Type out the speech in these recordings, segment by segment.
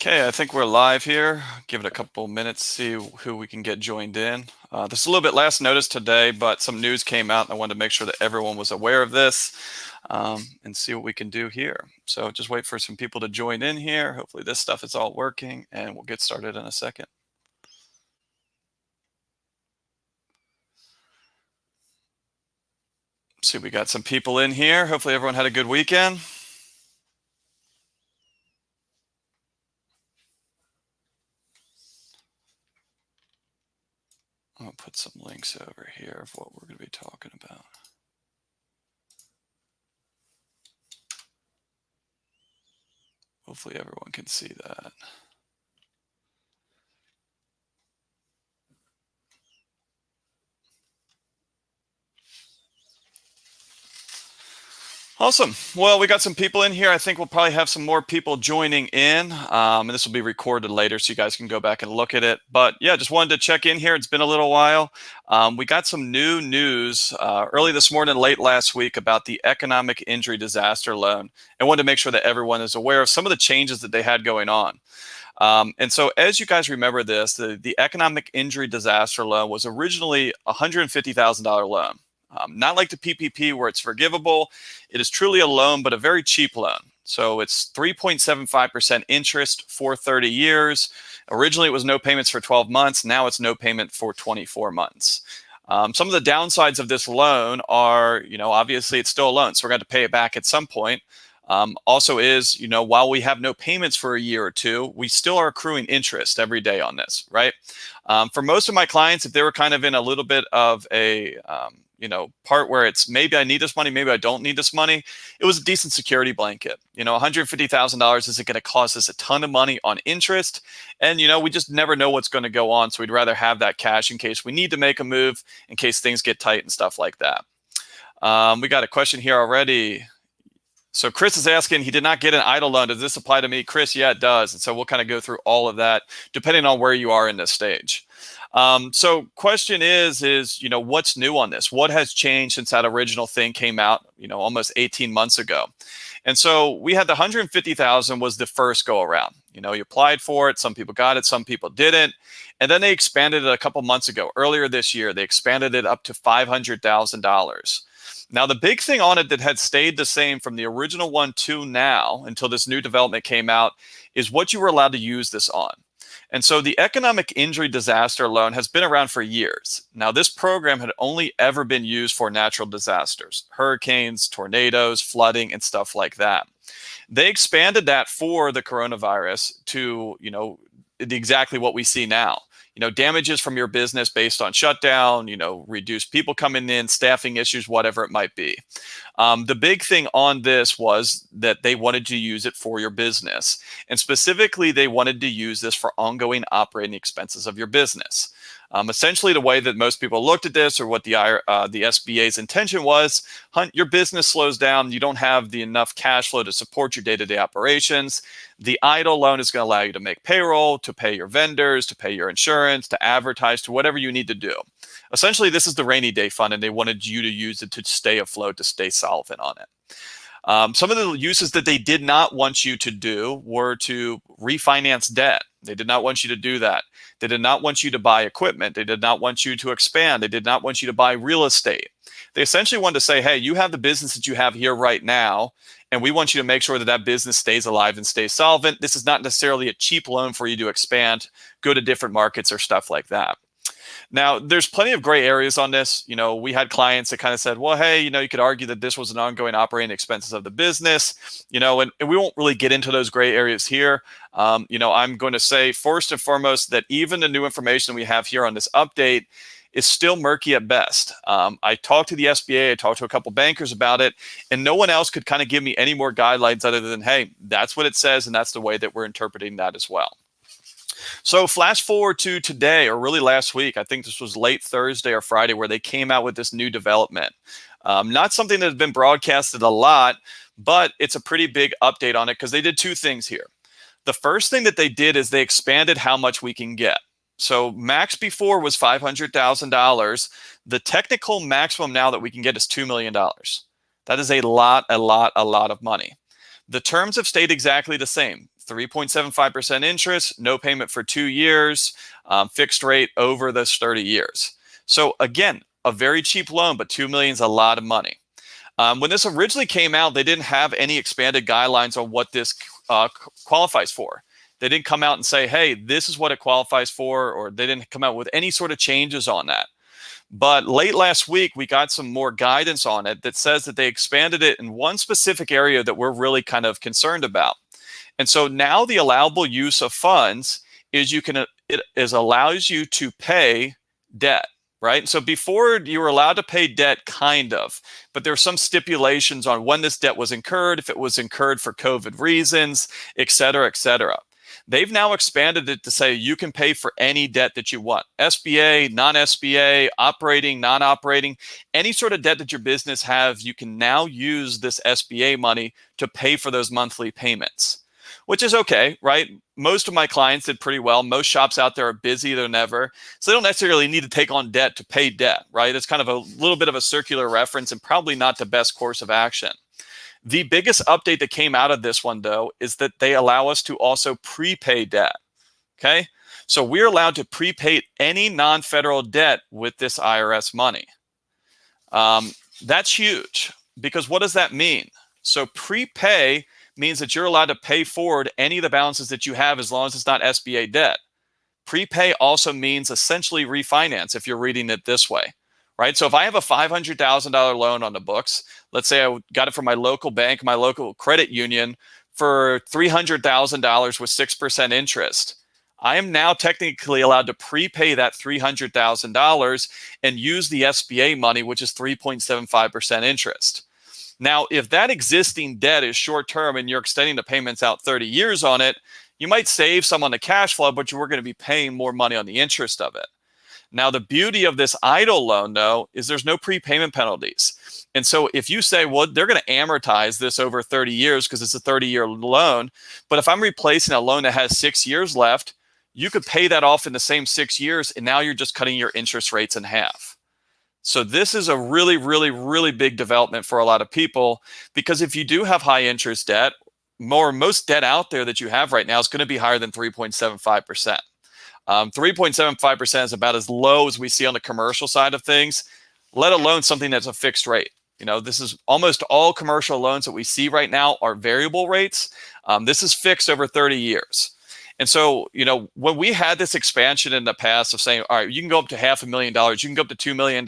Okay, I think we're live here. Give it a couple minutes, see who we can get joined in. This is a little bit last notice today, but some news came out and I wanted to make sure that everyone was aware of this and see what we can do here. So just wait for some people to join in here. Hopefully this stuff is all working and we'll get started in a second. See, we got some people in here. Hopefully everyone had a good weekend. I'll put some links over here of what we're going to be talking about. Hopefully everyone can see that. Awesome. Well, we got some people in here. I think we'll probably have some more people joining in, and this will be recorded later so you guys can go back and look at it. But yeah, just wanted to check in here. It's been a little while. We got some new news early this morning, late last week about the economic injury disaster loan, and wanted to make sure that everyone is aware of some of the changes that they had going on. And so as you guys remember this, the economic injury disaster loan was originally a $150,000 loan. Not like the PPP where it's forgivable. It is truly a loan, but a very cheap loan. So it's 3.75% interest for 30 years. Originally, it was no payments for 12 months. Now it's no payment for 24 months. Some of the downsides of this loan are, obviously it's still a loan, so we're going to pay it back at some point. Also is, while we have no payments for a year or two, we still are accruing interest every day on this, right? For most of my clients, if they were kind of in a little bit of a part where it's maybe I need this money, maybe I don't need this money, it was a decent security blanket. $150,000 isn't going to cost us a ton of money on interest. And, we just never know what's going to go on. So we'd rather have that cash in case we need to make a move, in case things get tight and stuff like that. We got a question here already. So Chris is asking, he did not get an EIDL loan. Does this apply to me? Chris, yeah, it does. And so we'll kind of go through all of that depending on where you are in this stage. So question is, what's new on this? What has changed since that original thing came out, almost 18 months ago? And so we had the 150,000 was the first go around. You applied for it. Some people got it. Some people didn't. And then they expanded it a couple months ago. Earlier this year, they expanded it up to $500,000. Now, the big thing on it that had stayed the same from the original one to now until this new development came out is what you were allowed to use this on. And so the economic injury disaster loan has been around for years. Now, this program had only ever been used for natural disasters, hurricanes, tornadoes, flooding, and stuff like that. They expanded that for the coronavirus to, exactly what we see now. Damages from your business based on shutdown, reduced people coming in, staffing issues, whatever it might be. The big thing on this was that they wanted to use it for your business. And specifically, they wanted to use this for ongoing operating expenses of your business. Essentially, the way that most people looked at this, or what the SBA's intention was, your business slows down, you don't have the enough cash flow to support your day-to-day operations. The EIDL loan is going to allow you to make payroll, to pay your vendors, to pay your insurance, to advertise, to whatever you need to do. Essentially, this is the rainy day fund, and they wanted you to use it to stay afloat, to stay solvent on it. Some of the uses that they did not want you to do were to refinance debt. They did not want you to do that. They did not want you to buy equipment. They did not want you to expand. They did not want you to buy real estate. They essentially wanted to say, hey, you have the business that you have here right now, and we want you to make sure that that business stays alive and stays solvent. This is not necessarily a cheap loan for you to expand, go to different markets or stuff like that. Now, there's plenty of gray areas on this. We had clients that kind of said, well, hey, you could argue that this was an ongoing operating expenses of the business, and we won't really get into those gray areas here. I'm going to say first and foremost that even the new information we have here on this update is still murky at best. I talked to the SBA, I talked to a couple bankers about it, and no one else could kind of give me any more guidelines other than, hey, that's what it says, and that's the way that we're interpreting that as well. So flash forward to today, or really last week, I think this was late Thursday or Friday, where they came out with this new development. Not something that has been broadcasted a lot, but it's a pretty big update on it because they did two things here. The first thing that they did is they expanded how much we can get. So max before was $500,000. The technical maximum now that we can get is $2 million. That is a lot of money. The terms have stayed exactly the same. 3.75% interest, no payment for 2 years, fixed rate over those 30 years. So again, a very cheap loan, but $2 million is a lot of money. When this originally came out, they didn't have any expanded guidelines on what this qualifies for. They didn't come out and say, hey, this is what it qualifies for, or they didn't come out with any sort of changes on that. But late last week, we got some more guidance on it that says that they expanded it in one specific area that we're really kind of concerned about. And so now the allowable use of funds is it allows you to pay debt, right? So before you were allowed to pay debt, kind of, but there are some stipulations on when this debt was incurred, if it was incurred for COVID reasons, et cetera, et cetera. They've now expanded it to say you can pay for any debt that you want. SBA, non-SBA, operating, non-operating, any sort of debt that your business has, you can now use this SBA money to pay for those monthly payments, which is okay, right? Most of my clients did pretty well. Most shops out there are busy than ever, so they don't necessarily need to take on debt to pay debt, right? It's kind of a little bit of a circular reference and probably not the best course of action. The biggest update that came out of this one, though, is that they allow us to also prepay debt, okay? So we're allowed to prepay any non-federal debt with this IRS money. That's huge, because what does that mean? So prepay means that you're allowed to pay forward any of the balances that you have as long as it's not SBA debt. Prepay also means essentially refinance if you're reading it this way, right? So if I have a $500,000 loan on the books, let's say I got it from my local bank, my local credit union for $300,000 with 6% interest. I am now technically allowed to prepay that $300,000 and use the SBA money, which is 3.75% interest. Now, if that existing debt is short-term and you're extending the payments out 30 years on it, you might save some on the cash flow, but you're going to be paying more money on the interest of it. Now, the beauty of this EIDL loan, though, is there's no prepayment penalties. And so if you say, well, they're going to amortize this over 30 years because it's a 30-year loan, but if I'm replacing a loan that has 6 years left, you could pay that off in the same 6 years, and now you're just cutting your interest rates in half. So this is a really, really, really big development for a lot of people, because if you do have high interest debt, most debt out there that you have right now is going to be higher than 3.75%. 3.75% is about as low as we see on the commercial side of things, let alone something that's a fixed rate. You know, this is almost all commercial loans that we see right now are variable rates. This is fixed over 30 years. And so, you know, when we had this expansion in the past of saying, all right, you can go up to $500,000, you can go up to $2 million,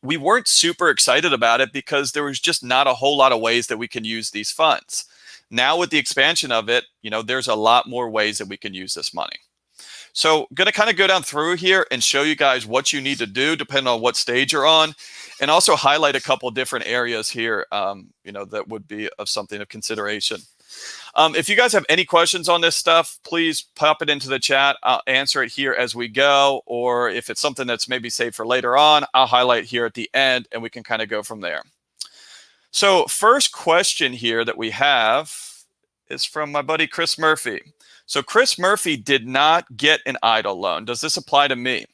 we weren't super excited about it because there was just not a whole lot of ways that we can use these funds. Now with the expansion of it, you know, there's a lot more ways that we can use this money. So I'm going to kind of go down through here and show you guys what you need to do depending on what stage you're on, and also highlight a couple of different areas here, you know, that would be of something of consideration. If you guys have any questions on this stuff, please pop it into the chat. I'll answer it here as we go, or if it's something that's maybe saved for later on, I'll highlight here at the end and we can kind of go from there. So first question here that we have is from my buddy Chris Murphy. So Chris Murphy did not get an EIDL loan. Does this apply to me?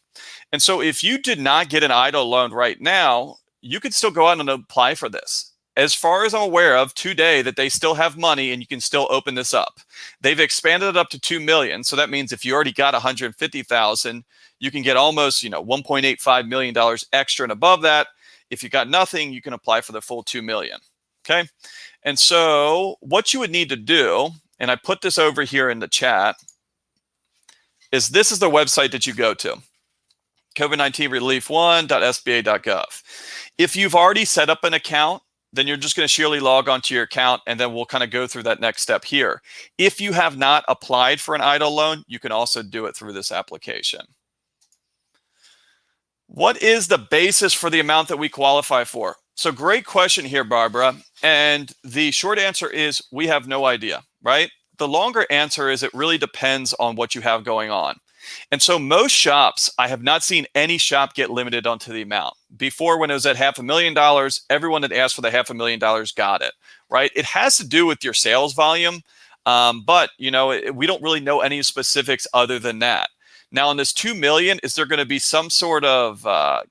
And so if you did not get an EIDL loan right now, you could still go out and apply for this. As far as I'm aware of today, that they still have money and you can still open this up. They've expanded it up to 2 million. So that means if you already got 150,000, you can get almost, you know, $1.85 million extra and above that. If you got nothing, you can apply for the full 2 million. Okay. And so what you would need to do, and I put this over here in the chat, is this is the website that you go to, COVID-19relief1.sba.gov. If you've already set up an account, then you're just going to surely log onto your account, and then we'll kind of go through that next step here. If you have not applied for an EIDL loan, you can also do it through this application. What is the basis for the amount that we qualify for? So great question here, Barbara. And the short answer is we have no idea, right? The longer answer is it really depends on what you have going on. And so most shops, I have not seen any shop get limited onto the amount. Before, when it was at $500,000, everyone that asked for the $500,000 got it, right? It has to do with your sales volume, but you know, we don't really know any specifics other than that. Now, on this 2 million, is there going to be some sort of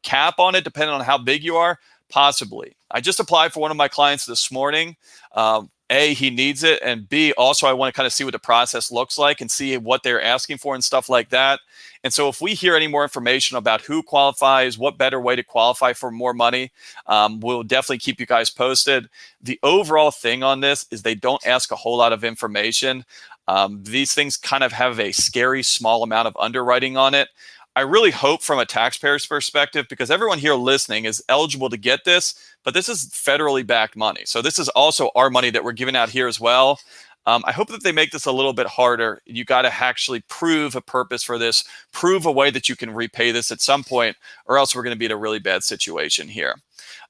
cap on it, depending on how big you are? Possibly. I just applied for one of my clients this morning A, he needs it, and B, also I want to kind of see what the process looks like and see what they're asking for and stuff like that. And so if we hear any more information about who qualifies, what better way to qualify for more money, we'll definitely keep you guys posted. The overall thing on this is they don't ask a whole lot of information. These things kind of have a scary small amount of underwriting on it. I really hope from a taxpayer's perspective, because everyone here listening is eligible to get this, but this is federally backed money. So this is also our money that we're giving out here as well. I hope that they make this a little bit harder. You got to actually prove a purpose for this, prove a way that you can repay this at some point, or else we're going to be in a really bad situation here.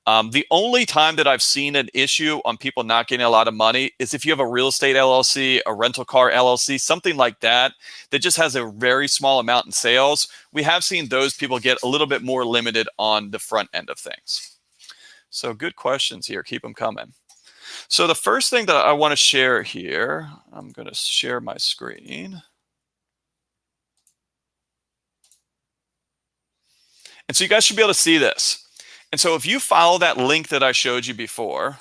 The only time that I've seen an issue on people not getting a lot of money is if you have a real estate LLC, a rental car LLC, something like that, that just has a very small amount in sales. We have seen those people get a little bit more limited on the front end of things. So good questions here. Keep them coming. So the first thing that I want to share here, I'm going to share my screen. And so you guys should be able to see this. And so if you follow that link that I showed you before,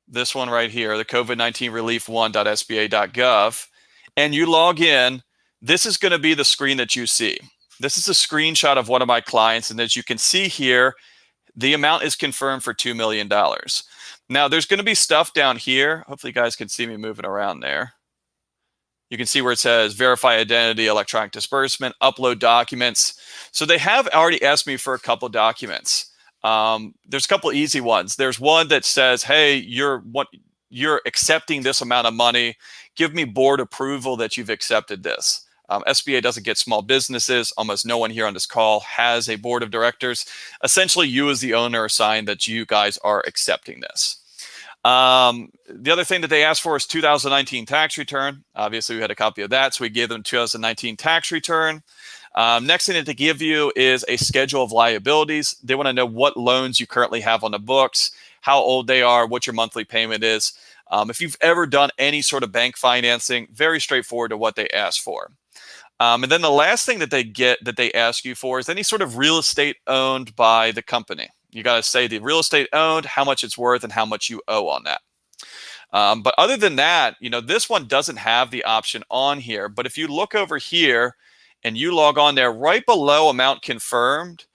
this one right here, the COVID-19 relief1.sba.gov, and you log in, this is going to be the screen that you see. This is a screenshot of one of my clients. And as you can see here, the amount is confirmed for $2 million. Now, there's going to be stuff down here. Hopefully you guys can see me moving around there. You can see where it says verify identity, electronic disbursement, upload documents. So they have already asked me for a couple documents. There's a couple easy ones. There's one that says, hey, you're accepting this amount of money. Give me board approval that you've accepted this. SBA doesn't get small businesses. Almost no one here on this call has a board of directors. Essentially, you as the owner are signed that you guys are accepting this. The other thing that they asked for is 2019 tax return. Obviously, we had a copy of that, so we gave them 2019 tax return. Next thing that they give you is a schedule of liabilities. They want to know what loans you currently have on the books, how old they are, what your monthly payment is. If you've ever done any sort of bank financing, very straightforward to what they ask for. And then the last thing that they ask you for is any sort of real estate owned by the company. You got to say the real estate owned, how much it's worth, and how much you owe on that. But other than that, this one doesn't have the option on here. But if you look over here and you log on there, right below amount confirmed,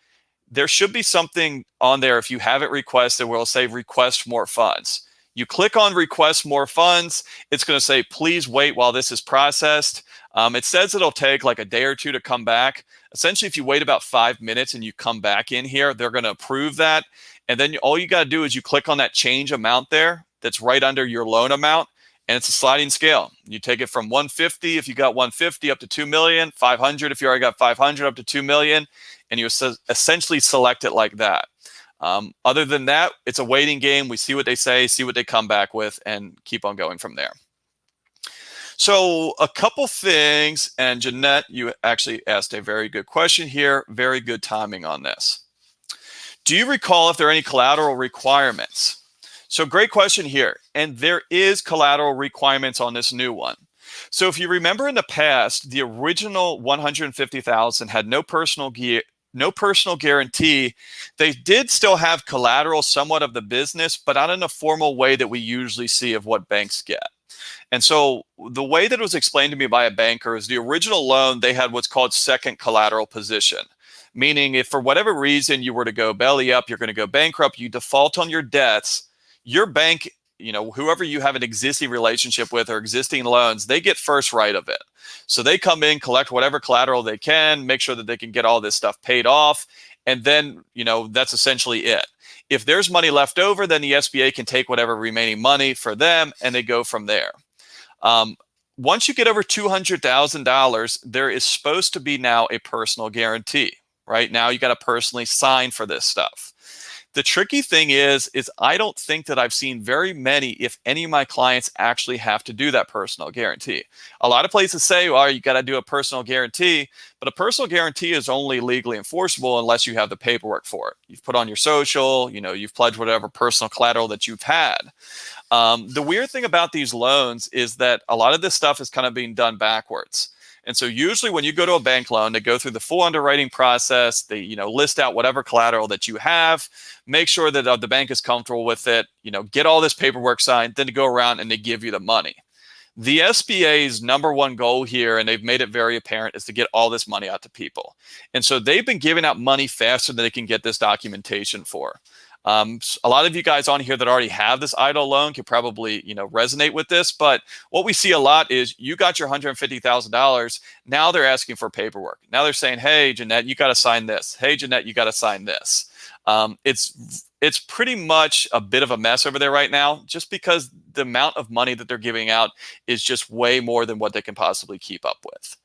there should be something on there. If you have it requested, where it'll say request more funds. You click on request more funds. It's going to say, please wait while this is processed. It says it'll take like a day or two to come back. Essentially, if you wait about 5 minutes and you come back in here, they're going to approve that. And then all you got to do is you click on that change amount there that's right under your loan amount. And it's a sliding scale. You take it from 150 if you got 150 up to 2 million, 500 if you already got 500 up to 2 million, and you essentially select it like that. Other than that, it's a waiting game. We see what they say, see what they come back with, and keep on going from there. So a couple things, and Genette, you actually asked a very good question here. Very good timing on this. Do you recall if there are any collateral requirements? So great question here. And there is collateral requirements on this new one. So if you remember in the past, the original $150,000 had no personal guarantee. They did still have collateral somewhat of the business, but not in a formal way that we usually see of what banks get. And so the way that it was explained to me by a banker is the original loan, they had what's called second collateral position. Meaning if for whatever reason you were to go belly up, you're going to go bankrupt, you default on your debts, your bank, whoever you have an existing relationship with or existing loans, they get first right of it. So they come in, collect whatever collateral they can, make sure that they can get all this stuff paid off. And then, that's essentially it. If there's money left over, then the SBA can take whatever remaining money for them and they go from there. Once you get over $200,000, there is supposed to be now a personal guarantee. Right now, you got to personally sign for this stuff. The tricky thing is I don't think that I've seen very many, if any of my clients actually have to do that personal guarantee. A lot of places say, well, you got to do a personal guarantee, but a personal guarantee is only legally enforceable unless you have the paperwork for it. You've put on your social, you've pledged whatever personal collateral that you've had. The weird thing about these loans is that a lot of this stuff is kind of being done backwards. And so usually when you go to a bank loan, they go through the full underwriting process. They, list out whatever collateral that you have, make sure that the bank is comfortable with it, get all this paperwork signed, then to go around and they give you the money. The SBA's number one goal here, and they've made it very apparent, is to get all this money out to people. And so they've been giving out money faster than they can get this documentation for. A lot of you guys on here that already have this EIDL loan could probably, resonate with this. But what we see a lot is you got your $150,000. Now they're asking for paperwork. Now they're saying, hey, Genette, you got to sign this. Hey, Genette, you got to sign this. It's pretty much a bit of a mess over there right now, just because the amount of money that they're giving out is just way more than what they can possibly keep up with.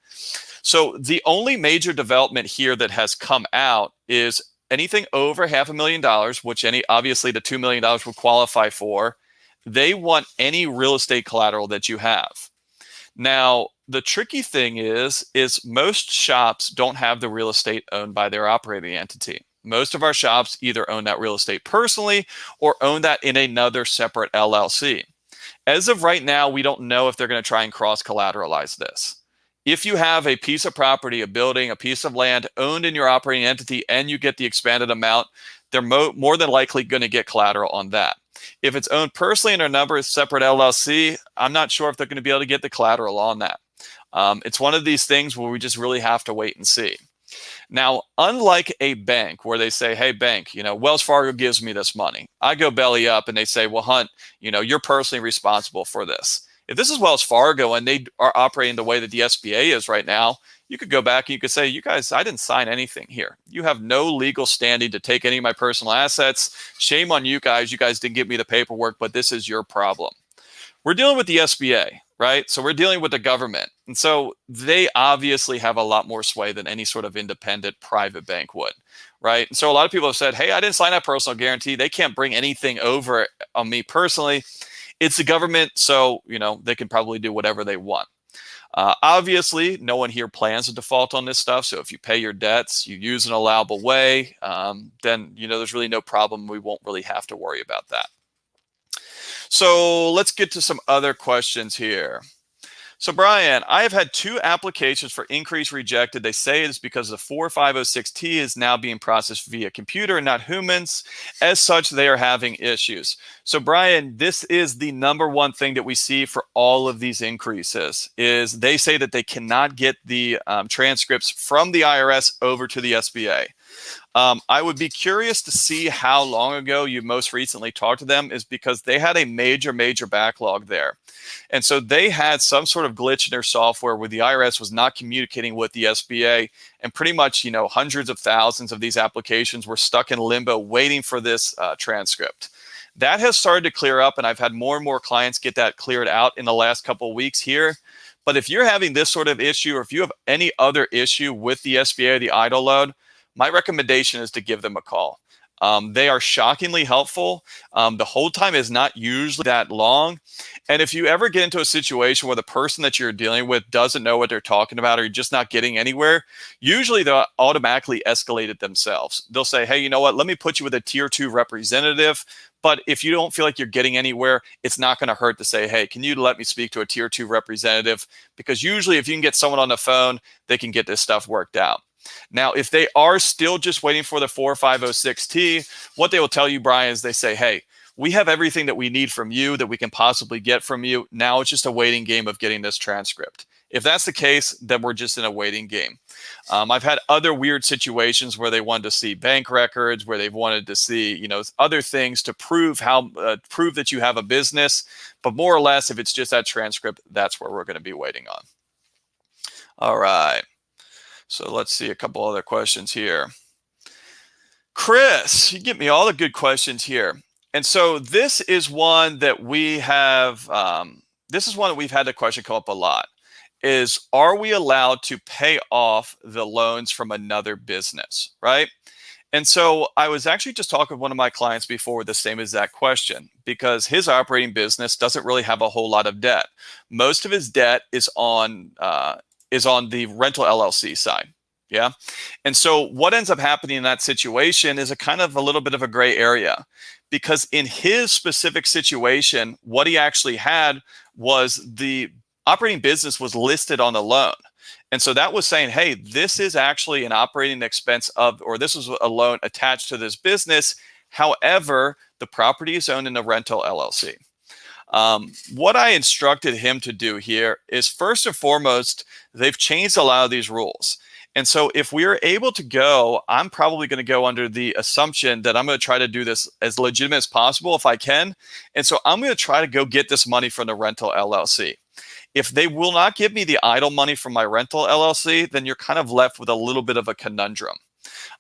So the only major development here that has come out is anything over $500,000, which obviously the $2 million will qualify for. They want any real estate collateral that you have. Now, the tricky thing is most shops don't have the real estate owned by their operating entity. Most of our shops either own that real estate personally or own that in another separate LLC. As of right now, we don't know if they're going to try and cross-collateralize this. If you have a piece of property, a building, a piece of land owned in your operating entity and you get the expanded amount, they're more than likely going to get collateral on that. If it's owned personally in a number of separate LLC, I'm not sure if they're going to be able to get the collateral on that. It's one of these things where we just really have to wait and see. Now, unlike a bank where they say, hey, bank, Wells Fargo gives me this money. I go belly up and they say, well, Hunt, you're personally responsible for this. If this is Wells Fargo and they are operating the way that the SBA is right now, you could go back and you could say, you guys, I didn't sign anything here. You have no legal standing to take any of my personal assets. Shame on you guys. You guys didn't give me the paperwork, but this is your problem. We're dealing with the SBA, right? So we're dealing with the government. And so they obviously have a lot more sway than any sort of independent private bank would, right? And so a lot of people have said, hey, I didn't sign that personal guarantee. They can't bring anything over on me personally. It's the government, so, they can probably do whatever they want. Obviously, no one here plans to default on this stuff. So if you pay your debts, you use an allowable way, then, there's really no problem. We won't really have to worry about that. So let's get to some other questions here. So Brian, I have had 2 applications for increase rejected. They say it's because the 4506T is now being processed via computer and not humans. As such, they are having issues. So Brian, this is the number one thing that we see for all of these increases is they say that they cannot get the transcripts from the IRS over to the SBA. I would be curious to see how long ago you most recently talked to them, is because they had a major backlog there. And so they had some sort of glitch in their software where the IRS was not communicating with the SBA, and pretty much, hundreds of thousands of these applications were stuck in limbo waiting for this transcript. That has started to clear up, and I've had more and more clients get that cleared out in the last couple of weeks here. But if you're having this sort of issue, or if you have any other issue with the SBA or the EIDL loan, my recommendation is to give them a call. They are shockingly helpful. The hold time is not usually that long. And if you ever get into a situation where the person that you're dealing with doesn't know what they're talking about, or you're just not getting anywhere, usually they'll automatically escalate it themselves. They'll say, hey, you know what, let me put you with a tier 2 representative. But if you don't feel like you're getting anywhere, it's not going to hurt to say, hey, can you let me speak to a tier 2 representative? Because usually if you can get someone on the phone, they can get this stuff worked out. Now, if they are still just waiting for the 4506T, what they will tell you, Brian, is they say, hey, we have everything that we need from you that we can possibly get from you. Now it's just a waiting game of getting this transcript. If that's the case, then we're just in a waiting game. I've had other weird situations where they wanted to see bank records, where they've wanted to see, other things to prove prove that you have a business. But more or less, if it's just that transcript, that's where we're going to be waiting on. All right. So let's see a couple other questions here. Chris, you give me all the good questions here. And so this is one that we have, we've had the question come up a lot, is are we allowed to pay off the loans from another business, right? And so I was actually just talking with one of my clients before with the same exact question, because his operating business doesn't really have a whole lot of debt. Most of his debt is on the rental LLC side. Yeah. And so what ends up happening in that situation is a little bit of a gray area, because in his specific situation, what he actually had was the operating business was listed on the loan. And so that was saying, hey, this is actually an operating expense of, or this was a loan attached to this business. However, the property is owned in a rental LLC. What I instructed him to do here is, first and foremost, they've changed a lot of these rules. And so if we are able to go, I'm probably going to go under the assumption that I'm going to try to do this as legitimate as possible if I can. And so I'm going to try to go get this money from the rental LLC. If they will not give me the idle money from my rental LLC, then you're kind of left with a little bit of a conundrum.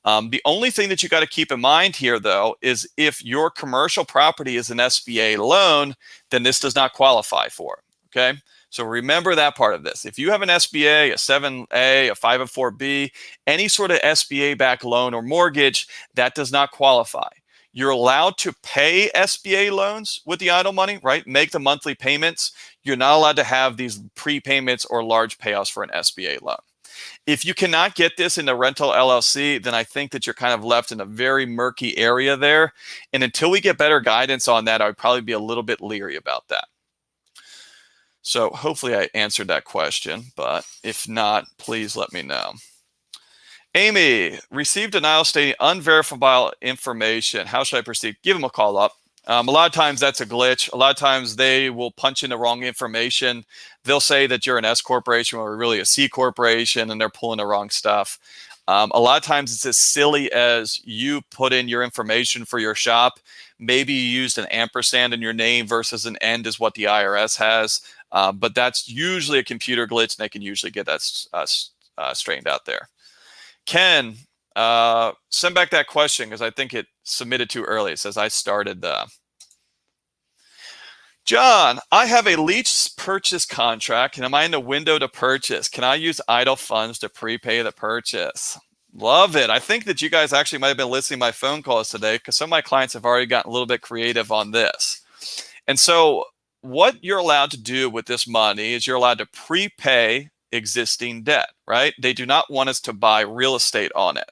The only thing that you got to keep in mind here, though, is if your commercial property is an SBA loan, then this does not qualify for it. Okay. So remember that part of this. If you have an SBA, a 7A, a 504B, any sort of SBA-backed loan or mortgage, that does not qualify. You're allowed to pay SBA loans with the idle money, right? Make the monthly payments. You're not allowed to have these prepayments or large payoffs for an SBA loan. If you cannot get this in the rental LLC, then I think that you're kind of left in a very murky area there. And until we get better guidance on that, I would probably be a little bit leery about that. So hopefully I answered that question, but if not, please let me know. Amy, received denial stating unverifiable information. How should I proceed? Give them a call up. A lot of times that's a glitch. A lot of times they will punch in the wrong information. They'll say that you're an S corporation or really a C corporation, and they're pulling the wrong stuff. A lot of times it's as silly as you put in your information for your shop. Maybe you used an ampersand in your name versus an end is what the IRS has. But that's usually a computer glitch, and they can usually get that straightened out there. Ken, send back that question because I think it submitted too early. It says I started the. John, I have a lease purchase contract, and am I in the window to purchase? Can I use idle funds to prepay the purchase? Love it. I think that you guys actually might have been listening to my phone calls today because some of my clients have already gotten a little bit creative on this. And so what you're allowed to do with this money is you're allowed to prepay existing debt, right? They do not want us to buy real estate on it.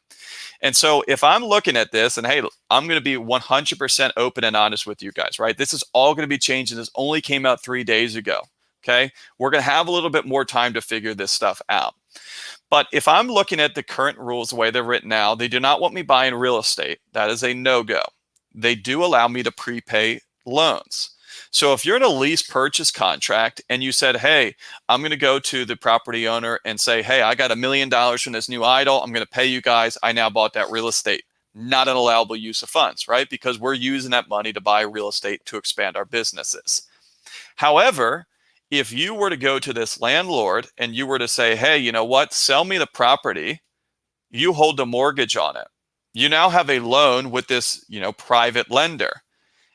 And so if I'm looking at this, and hey, I'm going to be 100% open and honest with you guys, right? This is all going to be changing. This only came out 3 days ago, okay? We're going to have a little bit more time to figure this stuff out. But if I'm looking at the current rules, the way they're written now, they do not want me buying real estate. That is a no-go. They do allow me to prepay loans. So if you're in a lease purchase contract and you said, hey, I'm going to go to the property owner and say, hey, I got $1 million from this new idle. I'm going to pay you guys. I now bought that real estate. Not an allowable use of funds, right? Because we're using that money to buy real estate to expand our businesses. However, if you were to go to this landlord and you were to say, hey, you know what? Sell me the property. You hold the mortgage on it. You now have a loan with this, private lender.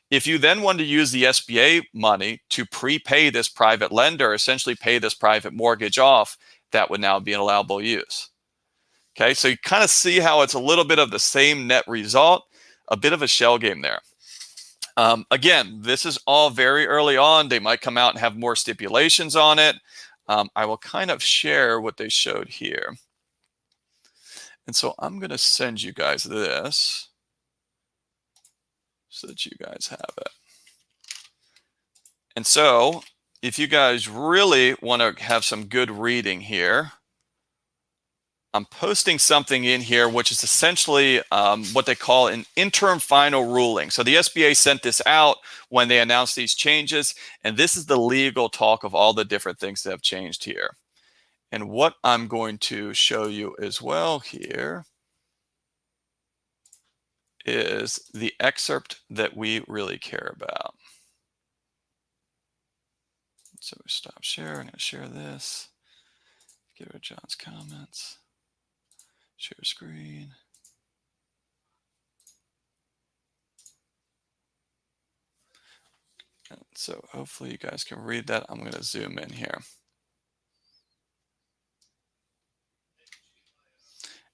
If you then want to use the SBA money to prepay this private lender, essentially pay this private mortgage off, that would now be an allowable use. Okay, so you kind of see how it's a little bit of the same net result, a bit of a shell game there. Again, this is all very early on. They might come out and have more stipulations on it. I will kind of share what they showed here. And so I'm going to send you guys this, so that you guys have it. And so if you guys really want to have some good reading here, I'm posting something in here, which is essentially what they call an interim final ruling. So the SBA sent this out when they announced these changes, and this is the legal talk of all the different things that have changed here. And what I'm going to show you as well here is the excerpt that we really care about. So we stop share. I'm going to share this. Get rid of John's comments. Share screen. And so hopefully you guys can read that. I'm going to zoom in here.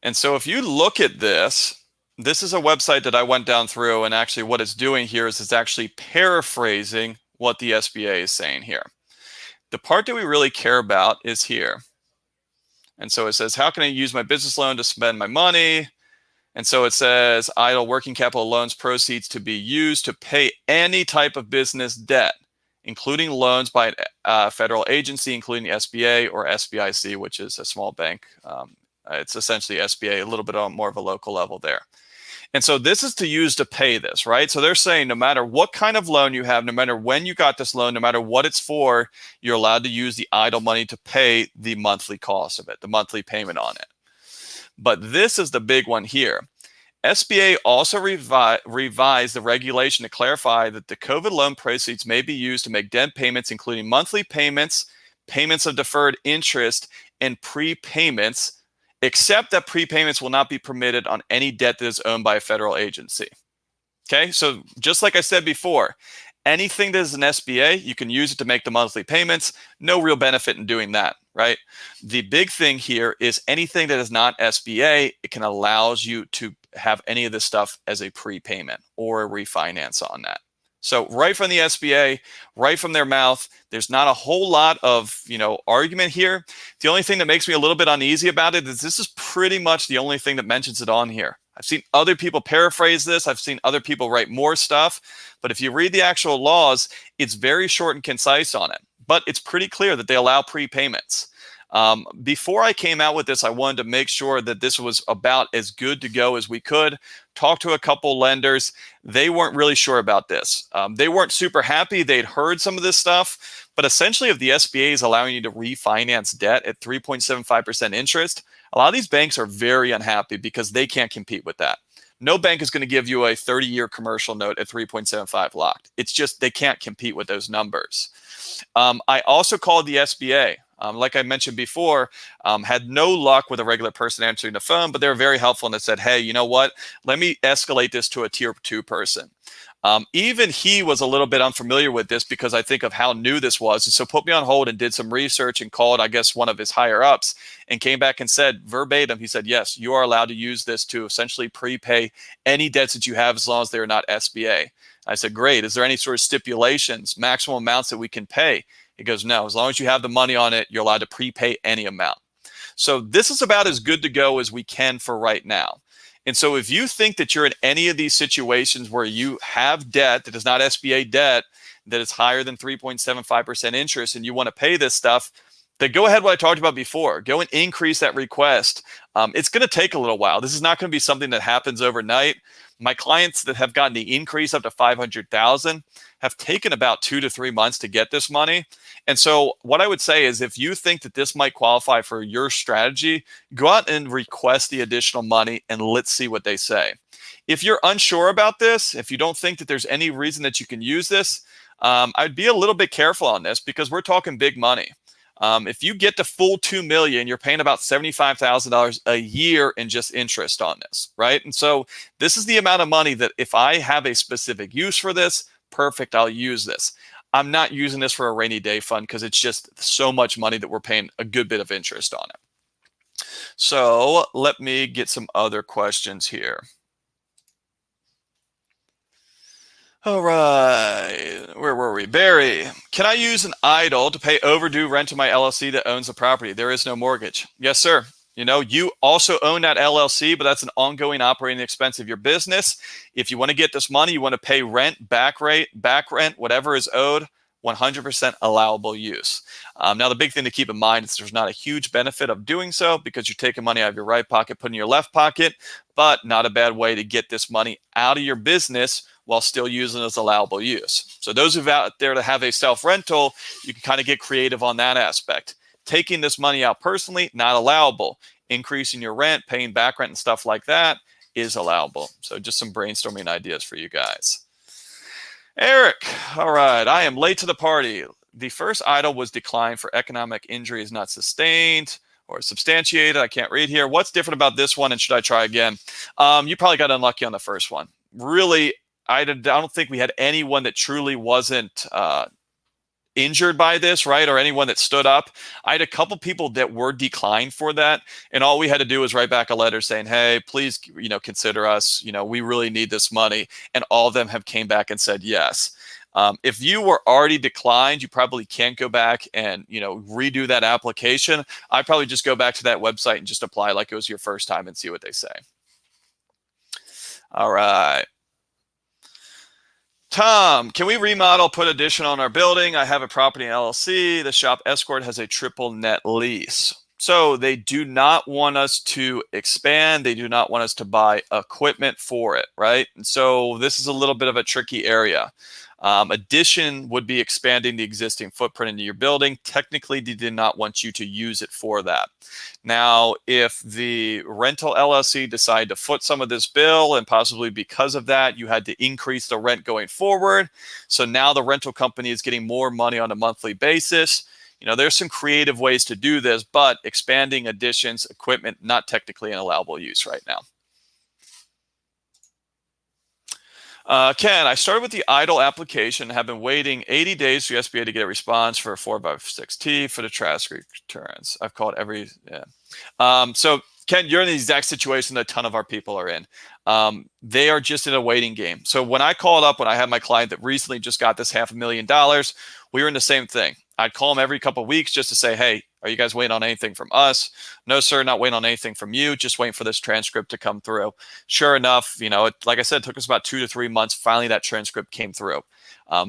And so if you look at this, this is a website that I went down through, and actually what it's doing here is it's actually paraphrasing what the SBA is saying here. The part that we really care about is here. And so it says, how can I use my business loan to spend my money? And so it says idle working capital loans proceeds to be used to pay any type of business debt, including loans by a federal agency, including the SBA or SBIC, which is a small bank. It's essentially SBA, a little bit on more of a local level there. And so this is to use to pay this, right? So they're saying no matter what kind of loan you have, no matter when you got this loan, no matter what it's for, you're allowed to use the EIDL money to pay the monthly cost of it, the monthly payment on it. But this is the big one here. SBA also revised the regulation to clarify that the COVID loan proceeds may be used to make debt payments, including monthly payments, payments of deferred interest, and prepayments, except that prepayments will not be permitted on any debt that is owned by a federal agency. Okay, so just like I said before, anything that is an SBA, you can use it to make the monthly payments. No real benefit in doing that, right? The big thing here is anything that is not SBA, it can allow you to have any of this stuff as a prepayment or a refinance on that. So right from the SBA, right from their mouth, there's not a whole lot of, argument here. The only thing that makes me a little bit uneasy about it is this is pretty much the only thing that mentions it on here. I've seen other people paraphrase this. I've seen other people write more stuff. But if you read the actual laws, it's very short and concise on it. But it's pretty clear that they allow prepayments. Before I came out with this, I wanted to make sure that this was about as good to go as we could. Talk to a couple lenders. They weren't really sure about this. They weren't super happy. They'd heard some of this stuff. But essentially, if the SBA is allowing you to refinance debt at 3.75% interest, a lot of these banks are very unhappy because they can't compete with that. No bank is going to give you a 30-year commercial note at 3.75 locked. It's just they can't compete with those numbers. I also called the SBA. Like I mentioned before, had no luck with a regular person answering the phone, but they were very helpful and they said, hey, you know what? Let me escalate this to a tier 2 person. Even he was a little bit unfamiliar with this because I think of how new this was. And so put me on hold and did some research and called, I guess, one of his higher ups and came back and said verbatim, he said, yes, you are allowed to use this to essentially prepay any debts that you have as long as they're not SBA. I said, great. Is there any sort of stipulations, maximum amounts that we can pay? He goes, no, as long as you have the money on it, you're allowed to prepay any amount. So this is about as good to go as we can for right now. And so if you think that you're in any of these situations where you have debt that is not SBA debt, that is higher than 3.75% interest, and you want to pay this stuff, then go ahead what I talked about before. Go and increase that request. It's going to take a little while. This is not going to be something that happens overnight. My clients that have gotten the increase up to $500,000 have taken about 2 to 3 months to get this money. And so what I would say is if you think that this might qualify for your strategy, go out and request the additional money and let's see what they say. If you're unsure about this, if you don't think that there's any reason that you can use this, I'd be a little bit careful on this because we're talking big money. If you get the full $2 million, you're paying about $75,000 a year in just interest on this, right? And so this is the amount of money that if I have a specific use for this, perfect, I'll use this. I'm not using this for a rainy day fund because it's just so much money that we're paying a good bit of interest on it. So let me get some other questions here. All right, where were we? Barry, can I use an EIDL to pay overdue rent to my LLC that owns the property? There is no mortgage. Yes, sir. You also own that LLC, but that's an ongoing operating expense of your business. If you want to get this money, you want to pay rent, back rent, whatever is owed, 100% allowable use. Now, the big thing to keep in mind is there's not a huge benefit of doing so because you're taking money out of your right pocket, putting in your left pocket, but not a bad way to get this money out of your business while still using it as allowable use. So those who are out there to have a self-rental, you can kind of get creative on that aspect. Taking this money out personally, not allowable. Increasing your rent, paying back rent and stuff like that is allowable. So just some brainstorming ideas for you guys. Eric, all right, I am late to the party. The first EIDL was declined for economic injury is not sustained or substantiated. I can't read here. What's different about this one and should I try again? You probably got unlucky on the first one. Really, I don't think we had anyone that truly wasn't injured by this, right? Or anyone that stood up. I had a couple people that were declined for that. And all we had to do was write back a letter saying, hey, please, consider us, we really need this money. And all of them have came back and said yes. If you were already declined, you probably can't go back and, redo that application. I'd probably just go back to that website and just apply like it was your first time and see what they say. All right. Tom, can we remodel, put addition on our building? I have a property in LLC. The shop escort has a triple net lease. So they do not want us to expand. They do not want us to buy equipment for it, right? And so this is a little bit of a tricky area. Addition would be expanding the existing footprint into your building. Technically, they did not want you to use it for that. Now, if the rental LLC decided to foot some of this bill, and possibly because of that, you had to increase the rent going forward. So now the rental company is getting more money on a monthly basis. You know, there's some creative ways to do this, but expanding additions, equipment, not technically an allowable use right now. Ken, I started with the EIDL application and have been waiting 80 days for the SBA to get a response for a 4x6T for the trash returns. I've called every, yeah. So Ken, you're in the exact situation that a ton of our people are in. They are just in a waiting game. So when I called up, when I had my client that recently just got this $500,000, we were in the same thing. I'd call them every couple of weeks just to say, hey, are you guys waiting on anything from us? No, sir, not waiting on anything from you. Just waiting for this transcript to come through. Sure enough, you know, like I said, it took us about 2 to 3 months. Finally, that transcript came through.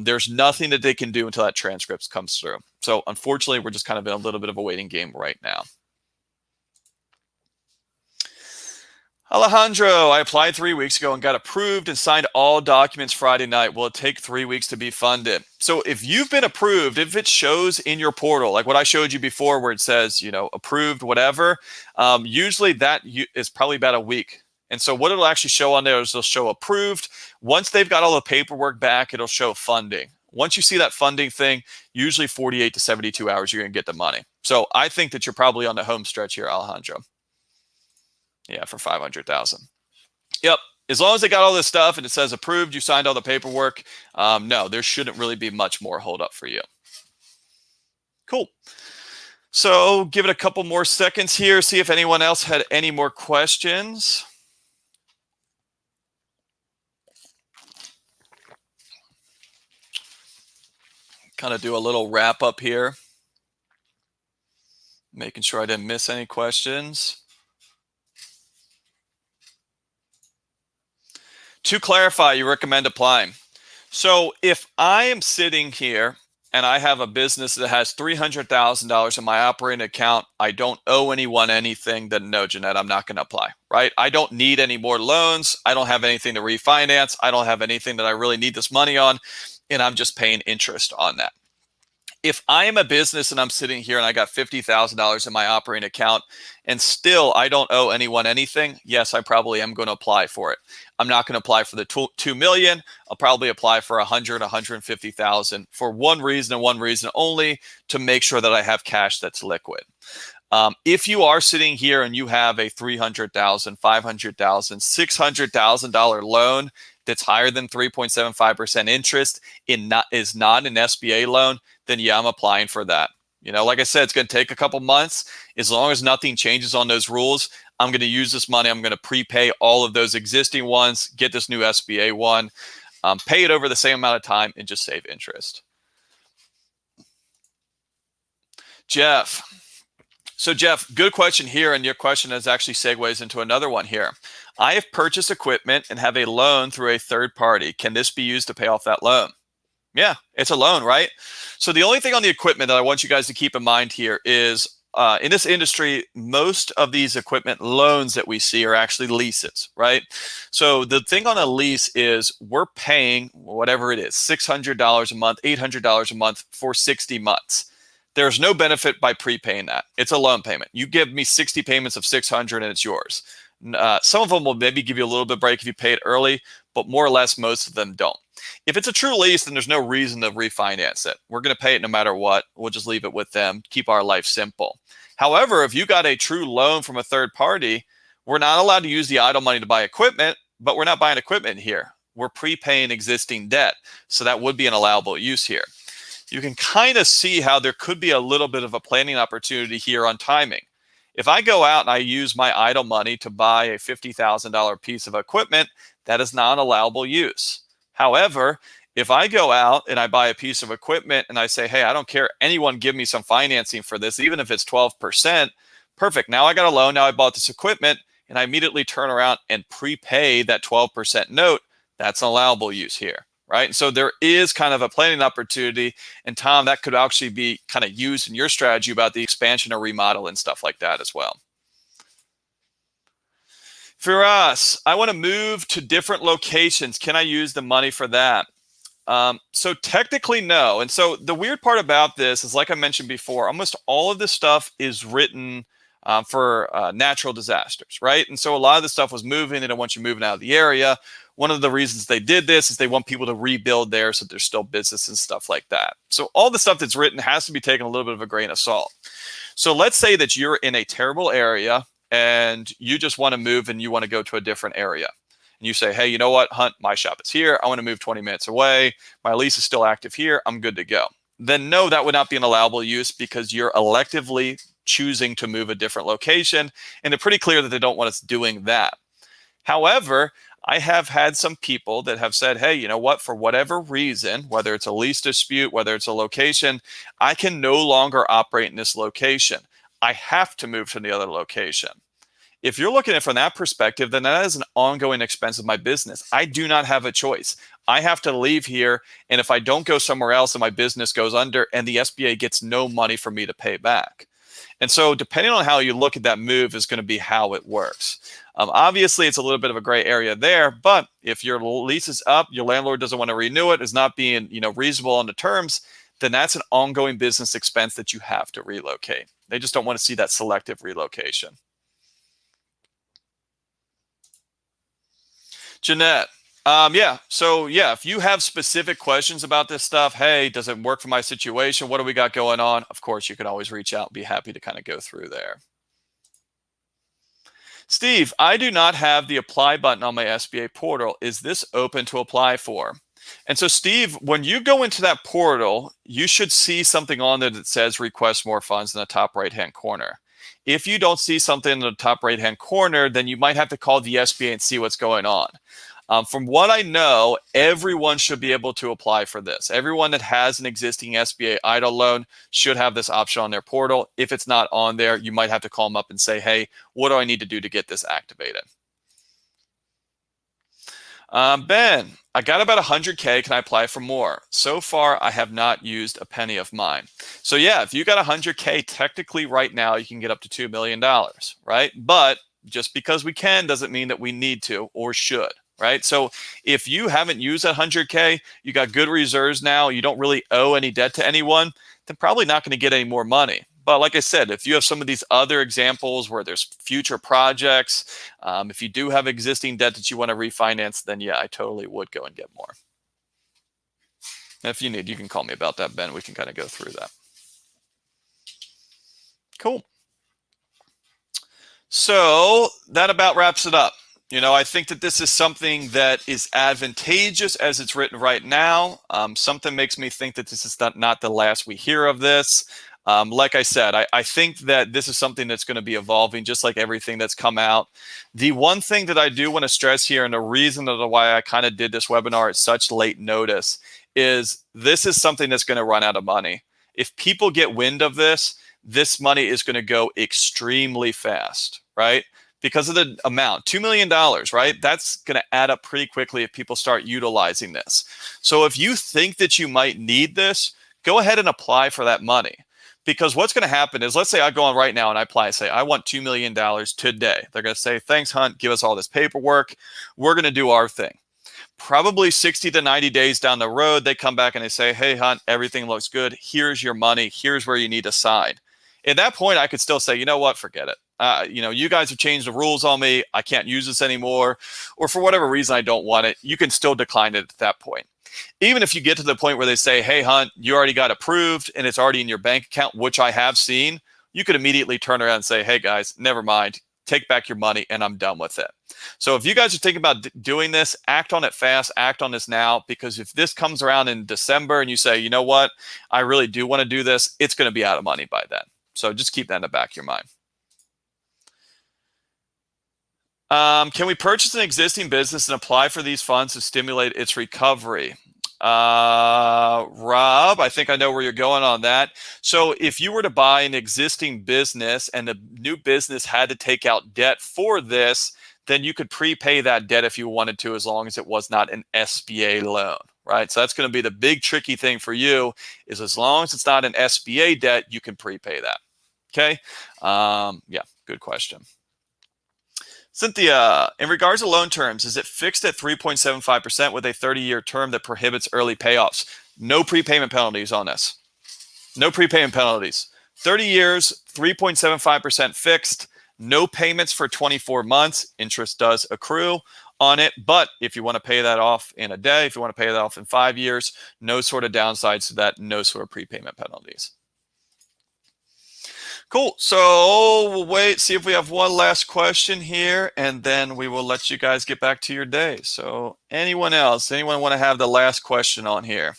There's nothing that they can do until that transcript comes through. So unfortunately, we're just kind of in a little bit of a waiting game right now. Alejandro, I applied 3 weeks ago and got approved and signed all documents Friday night. Will it take 3 weeks to be funded? So if you've been approved, if it shows in your portal, like what I showed you before where it says, you know, approved, whatever, usually that is probably about a week. And so what it'll actually show on there is it'll show approved. Once they've got all the paperwork back, it'll show funding. Once you see that funding thing, usually 48 to 72 hours, you're going to get the money. So I think that you're probably on the home stretch here, Alejandro. Yeah, for 500,000. Yep. As long as they got all this stuff and it says approved, you signed all the paperwork. No, there shouldn't really be much more hold up for you. Cool. So give it a couple more seconds here. See if anyone else had any more questions. Kind of do a little wrap up here. Making sure I didn't miss any questions. To clarify, you recommend applying. So if I am sitting here and I have a business that has $300,000 in my operating account, I don't owe anyone anything, then no, Genette, I'm not going to apply, right? I don't need any more loans. I don't have anything to refinance. I don't have anything that I really need this money on, and I'm just paying interest on that. If I am a business and I'm sitting here and I got $50,000 in my operating account and still I don't owe anyone anything, yes, I probably am going to apply for it. I'm not going to apply for the 2 million. I'll probably apply for 100, 150,000 for one reason and one reason only, to make sure that I have cash that's liquid. If you are sitting here and you have a $300,000, $500,000, $600,000 loan that's higher than 3.75% interest, is not an SBA loan, then yeah, I'm applying for that. You know, like I said, it's going to take a couple months. As long as nothing changes on those rules, I'm going to use this money. I'm going to prepay all of those existing ones, get this new SBA one, pay it over the same amount of time, and just save interest. Jeff. So Jeff, good question here, and your question is actually segues into another one here. I have purchased equipment and have a loan through a third party. Can this be used to pay off that loan? Yeah, it's a loan, right? So the only thing on the equipment that I want you guys to keep in mind here is in this industry, most of these equipment loans that we see are actually leases, right? So the thing on a lease is we're paying whatever it is, $600 a month, $800 a month for 60 months. There's no benefit by prepaying that. It's a loan payment. You give me 60 payments of 600 and it's yours. Some of them will maybe give you a little bit of break if you pay it early, but more or less most of them don't. If it's a true lease, then there's no reason to refinance it. We're going to pay it no matter what. We'll just leave it with them, keep our life simple. However, if you got a true loan from a third party, we're not allowed to use the idle money to buy equipment, but we're not buying equipment here. We're prepaying existing debt. So that would be an allowable use here. You can kind of see how there could be a little bit of a planning opportunity here on timing. If I go out and I use my idle money to buy a $50,000 piece of equipment, that is not allowable use. However, if I go out and I buy a piece of equipment and I say, hey, I don't care, anyone give me some financing for this, even if it's 12%, perfect. Now I got a loan, now I bought this equipment, and I immediately turn around and prepay that 12% note. That's an allowable use here, right? So there is kind of a planning opportunity. And Tom, that could actually be kind of used in your strategy about the expansion or remodel and stuff like that as well. Firas, I want to move to different locations. Can I use the money for that? So technically, no. And so the weird part about this is, like I mentioned before, almost all of this stuff is written for natural disasters, right? And so a lot of the stuff was moving. They don't want you moving out of the area. One of the reasons they did this is they want people to rebuild there so there's still business and stuff like that. So all the stuff that's written has to be taken a little bit of a grain of salt. So let's say that you're in a terrible area and you just want to move and you want to go to a different area. And you say, hey, you know what, Hunt, my shop is here. I want to move 20 minutes away. My lease is still active here. I'm good to go. Then no, that would not be an allowable use because you're electively choosing to move a different location. And they're pretty clear that they don't want us doing that. However, I have had some people that have said, hey, you know what, for whatever reason, whether it's a lease dispute, whether it's a location, I can no longer operate in this location. I have to move to the other location. If you're looking at it from that perspective, then that is an ongoing expense of my business. I do not have a choice. I have to leave here. And if I don't go somewhere else and my business goes under and the SBA gets no money for me to pay back. And so depending on how you look at that move is going to be how it works. Obviously, it's a little bit of a gray area there. But if your lease is up, your landlord doesn't want to renew it, is not being reasonable on the terms, then that's an ongoing business expense that you have to relocate. They just don't want to see that selective relocation. Genette, if you have specific questions about this stuff, hey, does it work for my situation? What do we got going on? Of course, you can always reach out and be happy to kind of go through there. Steve, I do not have the apply button on my SBA portal. Is this open to apply for? And so, Steve, when you go into that portal, you should see something on there that says request more funds in the top right-hand corner. If you don't see something in the top right-hand corner, then you might have to call the SBA and see what's going on. From what I know, everyone should be able to apply for this. Everyone that has an existing SBA EIDL loan should have this option on their portal. If it's not on there, you might have to call them up and say, hey, what do I need to do to get this activated? Ben, I got about 100K. Can I apply for more? So far, I have not used a penny of mine. So yeah, if you got 100K, technically right now, you can get up to $2 million, right? But just because we can doesn't mean that we need to or should, right? So if you haven't used that 100K, you got good reserves now, you don't really owe any debt to anyone, then probably not going to get any more money. But like I said, if you have some of these other examples where there's future projects, if you do have existing debt that you want to refinance, then yeah, I totally would go and get more. And if you need, you can call me about that, Ben. We can kind of go through that. Cool. So that about wraps it up. I think that this is something that is advantageous as it's written right now. Something makes me think that this is not the last we hear of this. Like I said, I think that this is something that's going to be evolving just like everything that's come out. The one thing that I do want to stress here, and the reason of why I kind of did this webinar at such late notice, is this is something that's going to run out of money. If people get wind of this, this money is going to go extremely fast, right? Because of the amount, $2 million, right? That's going to add up pretty quickly if people start utilizing this. So if you think that you might need this, go ahead and apply for that money. Because what's going to happen is, let's say I go on right now and I apply and say, I want $2 million today. They're going to say, thanks, Hunt, give us all this paperwork. We're going to do our thing. Probably 60 to 90 days down the road, they come back and they say, hey, Hunt, everything looks good. Here's your money. Here's where you need to sign. At that point, I could still say, you know what, forget it. You guys have changed the rules on me. I can't use this anymore. Or for whatever reason, I don't want it. You can still decline it at that point. Even if you get to the point where they say, hey, Hunt, you already got approved and it's already in your bank account, which I have seen, you could immediately turn around and say, hey, guys, never mind. Take back your money and I'm done with it. So if you guys are thinking about doing this, act on it fast, act on this now, because if this comes around in December and you say, you know what, I really do want to do this, it's going to be out of money by then. So just keep that in the back of your mind. Can we purchase an existing business and apply for these funds to stimulate its recovery? Rob, I think I know where you're going on that. So if you were to buy an existing business and the new business had to take out debt for this, then you could prepay that debt if you wanted to, as long as it was not an SBA loan, right? So that's going to be the big tricky thing for you, is as long as it's not an SBA debt, you can prepay that. Okay. Yeah, good question. Cynthia, in regards to loan terms, is it fixed at 3.75% with a 30-year term that prohibits early payoffs? No prepayment penalties on this. No prepayment penalties. 30 years, 3.75% fixed, no payments for 24 months. Interest does accrue on it, but if you want to pay that off in a day, if you want to pay that off in 5 years, no sort of downsides to that, no sort of prepayment penalties. Cool. So we'll wait, see if we have one last question here, and then we will let you guys get back to your day. So anyone else? Anyone want to have the last question on here?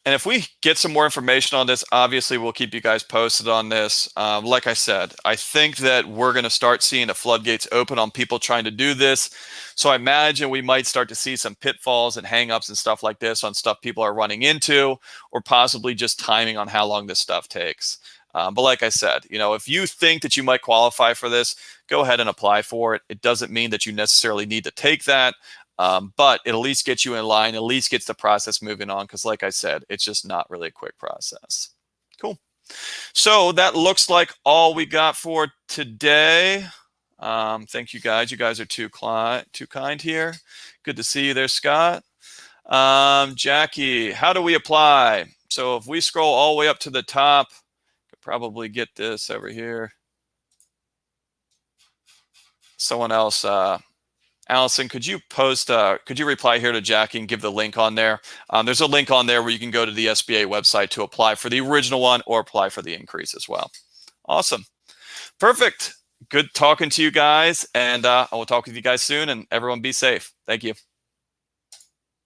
And if we get some more information on this, obviously we'll keep you guys posted on this. Like I said, I think that we're going to start seeing the floodgates open on people trying to do this. So I imagine we might start to see some pitfalls and hangups and stuff like this on stuff people are running into, or possibly just timing on how long this stuff takes. But like I said, you know, if you think that you might qualify for this, go ahead and apply for it. It doesn't mean that you necessarily need to take that. But it at least gets you in line, at least gets the process moving on, because like I said, it's just not really a quick process. Cool. So that looks like all we got for today. Thank you guys. You guys are too kind here. Good to see you there, Scott. Jackie, how do we apply? So if we scroll all the way up to the top, could probably get this over here. Someone else, Allison, could you reply here to Jackie and give the link on there? There's a link on there where you can go to the SBA website to apply for the original one or apply for the increase as well. Awesome. Perfect. Good talking to you guys. And I will talk with you guys soon, and everyone be safe. Thank you.